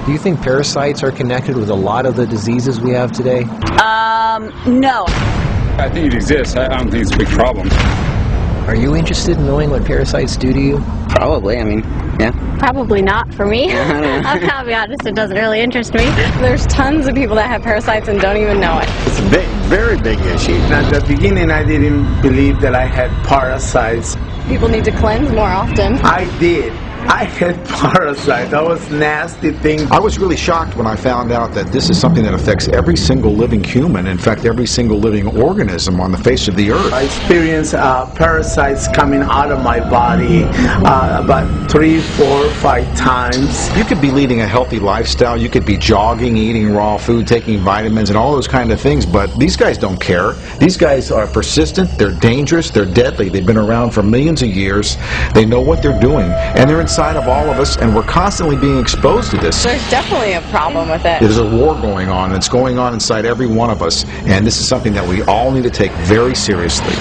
Do you think parasites are connected with a lot of the diseases we have today? No. I think it exists. I don't think it's a big problem. Are you interested in knowing what parasites do to you? Probably, I mean, yeah. Probably not for me. I'll be honest, it doesn't really interest me. There's tons of people that have parasites and don't even know it. It's a big, very big issue. At the beginning, I didn't believe that I had parasites. People need to cleanse more often. I did. I had parasites. That was nasty thing. I was really shocked when I found out that this is something that affects every single living human, in fact every single living organism on the face of the earth. I experienced parasites coming out of my body about 3, 4, 5 times. You could be leading a healthy lifestyle, you could be jogging, eating raw food, taking vitamins and all those kind of things, but these guys don't care. These guys are persistent, they're dangerous, they're deadly. They've been around for millions of years. They know what they're doing, and they're inside of all of us, and we're constantly being exposed to this. There's definitely a problem with it. There's a war going on. It's going on inside every one of us, and this is something that we all need to take very seriously.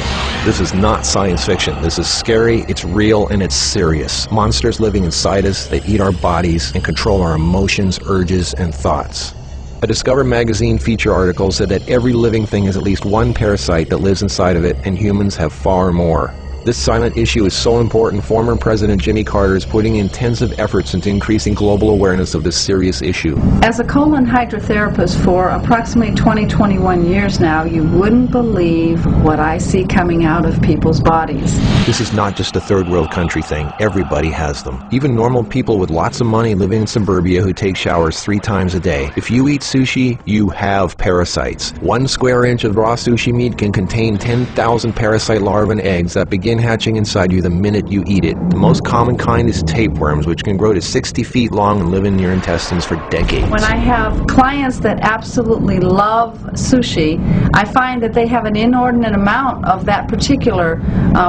This is not science fiction. This is scary, it's real, and it's serious. Monsters living inside us that eat our bodies and control our emotions, urges, and thoughts. A Discover magazine feature article said that every living thing has at least one parasite that lives inside of it, and humans have far more. This silent issue is so important, former President Jimmy Carter is putting intensive efforts into increasing global awareness of this serious issue. As a colon hydrotherapist for approximately 21 years now, you wouldn't believe what I see coming out of people's bodies. This is not just a third world country thing. Everybody has them. Even normal people with lots of money living in suburbia who take showers 3 times a day. If you eat sushi, you have parasites. 1 square inch of raw sushi meat can contain 10,000 parasite larvae and eggs that begin hatching inside you the minute you eat it. The most common kind is tapeworms, which can grow to 60 feet long and live in your intestines for decades. When I have clients that absolutely love sushi, I find that they have an inordinate amount of that particular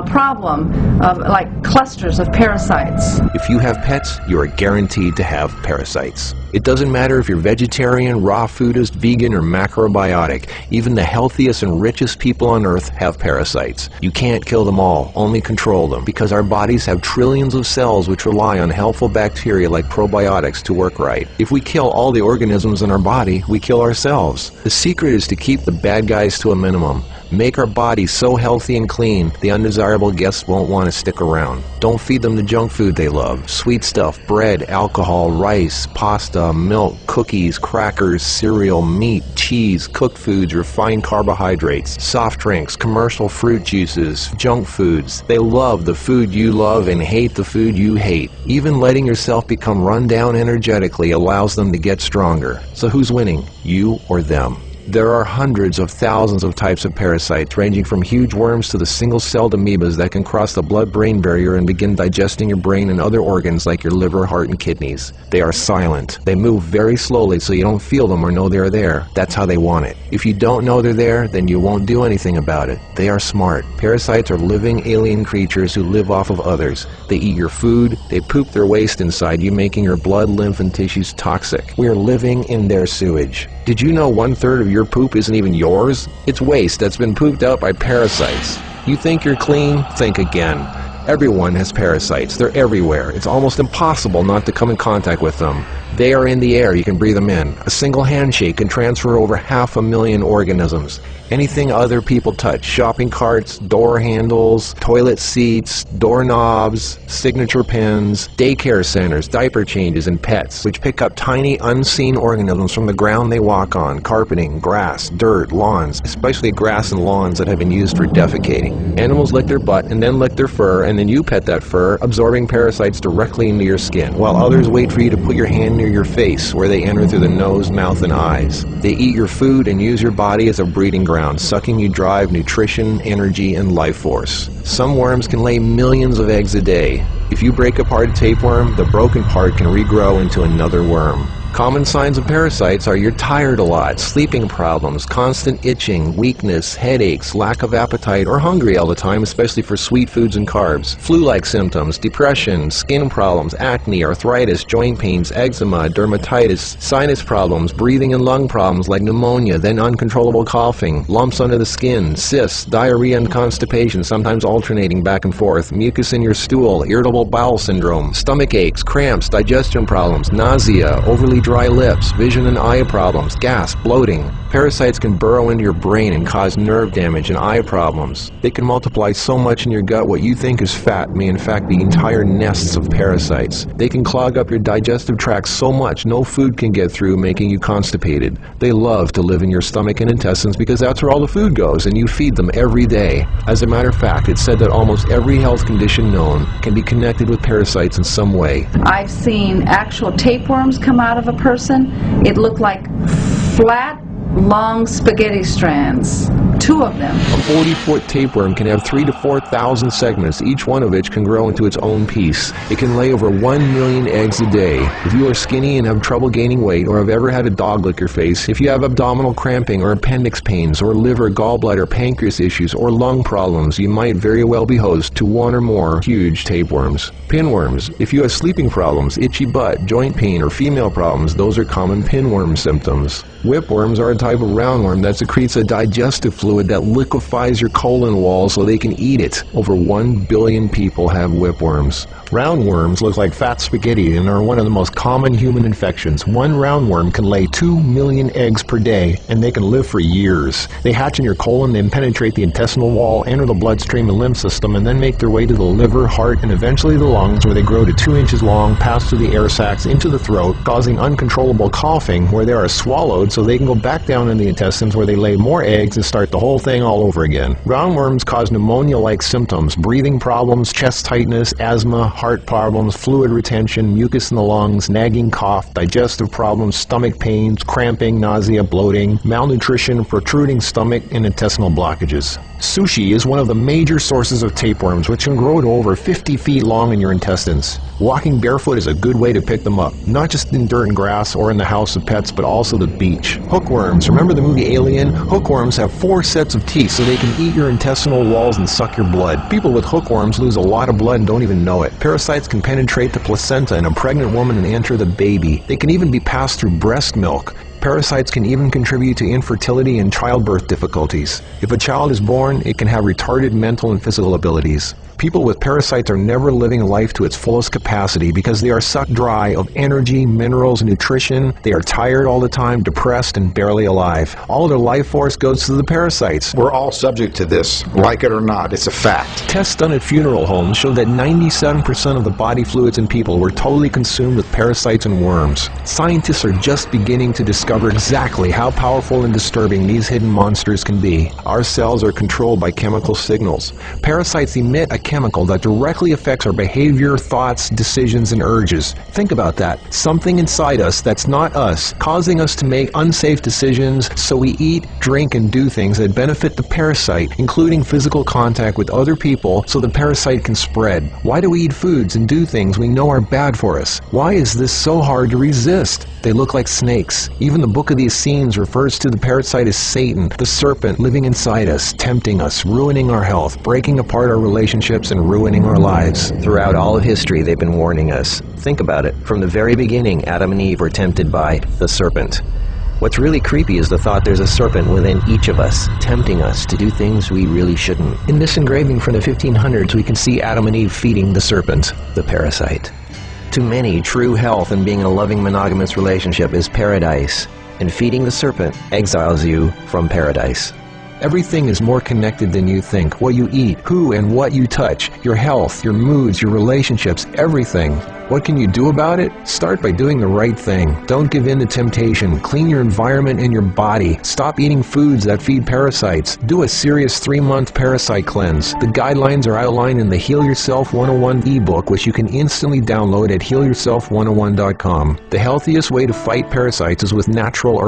problem of like clusters of parasites. If you have pets, you are guaranteed to have parasites. It doesn't matter if you're vegetarian, raw foodist, vegan, or macrobiotic. Even the healthiest and richest people on earth have parasites. You can't kill them all, only control them, because our bodies have trillions of cells which rely on helpful bacteria like probiotics to work right. If we kill all the organisms in our body, we kill ourselves. The secret is to keep the bad guys to a minimum. Make our bodies so healthy and clean, the undesirable guests won't want to stick around. Don't feed them the junk food they love. Sweet stuff, bread, alcohol, rice, pasta, milk, cookies, crackers, cereal, meat, cheese, cooked foods, refined carbohydrates, soft drinks, commercial fruit juices, junk foods. They love the food you love and hate the food you hate. Even letting yourself become run down energetically allows them to get stronger. So who's winning, you or them? There are hundreds of thousands of types of parasites, ranging from huge worms to the single-celled amoebas that can cross the blood-brain barrier and begin digesting your brain and other organs like your liver, heart, and kidneys. They are silent. They move very slowly so you don't feel them or know they're there. That's how they want it. If you don't know they're there, then you won't do anything about it. They are smart. Parasites are living alien creatures who live off of others. They eat your food, they poop their waste inside you, making your blood, lymph, and tissues toxic. We are living in their sewage. Did you know 1/3 of your poop isn't even yours? It's waste that's been pooped out by parasites. You think you're clean? Think again. Everyone has parasites. They're everywhere. It's almost impossible not to come in contact with them. They are in the air. You can breathe them in. A single handshake can transfer over 500,000 organisms. Anything other people touch, shopping carts, door handles, toilet seats, doorknobs, signature pens, daycare centers, diaper changes, and pets, which pick up tiny unseen organisms from the ground they walk on, carpeting, grass, dirt, lawns, especially grass and lawns that have been used for defecating. Animals lick their butt and then lick their fur, and then you pet that fur, absorbing parasites directly into your skin, while others wait for you to put your hand near your face, where they enter through the nose, mouth, and eyes. They eat your food and use your body as a breeding ground, sucking you dry of nutrition, energy, and life force. Some worms can lay millions of eggs a day. If you break apart a tapeworm, the broken part can regrow into another worm. Common signs of parasites are you're tired a lot, sleeping problems, constant itching, weakness, headaches, lack of appetite, or hungry all the time, especially for sweet foods and carbs, flu-like symptoms, depression, skin problems, acne, arthritis, joint pains, eczema, dermatitis, sinus problems, breathing and lung problems like pneumonia, then uncontrollable coughing, lumps under the skin, cysts, diarrhea and constipation, sometimes alternating back and forth, mucus in your stool, irritable bowel syndrome, stomach aches, cramps, digestion problems, nausea, overly dry lips, vision and eye problems, gas, bloating. Parasites can burrow into your brain and cause nerve damage and eye problems. They can multiply so much in your gut what you think is fat may in fact be entire nests of parasites. They can clog up your digestive tract so much no food can get through, making you constipated. They love to live in your stomach and intestines because that's where all the food goes, and you feed them every day. As a matter of fact, it's said that almost every health condition known can be connected with parasites in some way. I've seen actual tapeworms come out of a person. It looked like flat, long spaghetti strands. 2 of them. A 40-foot tapeworm can have 3,000 to 4,000 segments, each one of which can grow into its own piece. It can lay over 1 million eggs a day. If you are skinny and have trouble gaining weight, or have ever had a dog lick your face, if you have abdominal cramping or appendix pains, or liver, gallbladder, pancreas issues, or lung problems, you might very well be host to 1 or more huge tapeworms. Pinworms. If you have sleeping problems, itchy butt, joint pain, or female problems, those are common pinworm symptoms. Whipworms are a type of roundworm that secretes a digestive fluid that liquefies your colon wall so they can eat it. Over 1 billion people have whipworms. Roundworms look like fat spaghetti and are one of the most common human infections. One roundworm can lay 2 million eggs per day, and they can live for years. They hatch in your colon, then penetrate the intestinal wall, enter the bloodstream and lymph system, and then make their way to the liver, heart, and eventually the lungs, where they grow to 2 inches long, pass through the air sacs into the throat, causing uncontrollable coughing, where they are swallowed so they can go back down in the intestines, where they lay more eggs and start the whole thing all over again. Roundworms cause pneumonia-like symptoms, breathing problems, chest tightness, asthma, heart problems, fluid retention, mucus in the lungs, nagging cough, digestive problems, stomach pains, cramping, nausea, bloating, malnutrition, protruding stomach, and intestinal blockages. Sushi is one of the major sources of tapeworms, which can grow to over 50 feet long in your intestines. Walking barefoot is a good way to pick them up, not just in dirt and grass or in the house of pets, but also the beach. Hookworms. Remember the movie Alien? Hookworms have 4 sets of teeth so they can eat your intestinal walls and suck your blood. People with hookworms lose a lot of blood and don't even know it. Parasites can penetrate the placenta in a pregnant woman and enter the baby. They can even be passed through breast milk. Parasites can even contribute to infertility and childbirth difficulties. If a child is born, it can have retarded mental and physical abilities. People with parasites are never living life to its fullest capacity because they are sucked dry of energy, minerals, and nutrition. They are tired all the time, depressed, and barely alive. All of their life force goes to the parasites. We're all subject to this, like it or not. It's a fact. Tests done at funeral homes show that 97% of the body fluids in people were totally consumed with parasites and worms. Scientists are just beginning to discover exactly how powerful and disturbing these hidden monsters can be. Our cells are controlled by chemical signals. Parasites emit a chemical that directly affects our behavior, thoughts, decisions, and urges. Think about that. Something inside us that's not us, causing us to make unsafe decisions, so we eat, drink, and do things that benefit the parasite, including physical contact with other people so the parasite can spread. Why do we eat foods and do things we know are bad for us? Why is this so hard to resist? They look like snakes. Even the Book of the Essenes refers to the parasite as Satan, the serpent living inside us, tempting us, ruining our health, breaking apart our relationships, and ruining our lives. Throughout all of history, they've been warning us. Think about it. From the very beginning, Adam and Eve were tempted by the serpent. What's really creepy is the thought there's a serpent within each of us, tempting us to do things we really shouldn't. In this engraving from the 1500s, we can see Adam and Eve feeding the serpent, the parasite. To many, true health and being in a loving monogamous relationship is paradise, and feeding the serpent exiles you from paradise. Everything is more connected than you think. What you eat, who and what you touch, your health, your moods, your relationships, everything. What can you do about it? Start by doing the right thing. Don't give in to temptation. Clean your environment and your body. Stop eating foods that feed parasites. Do a serious 3-month parasite cleanse. The guidelines are outlined in the Heal Yourself 101 ebook, which you can instantly download at healyourself101.com. The healthiest way to fight parasites is with natural herbs.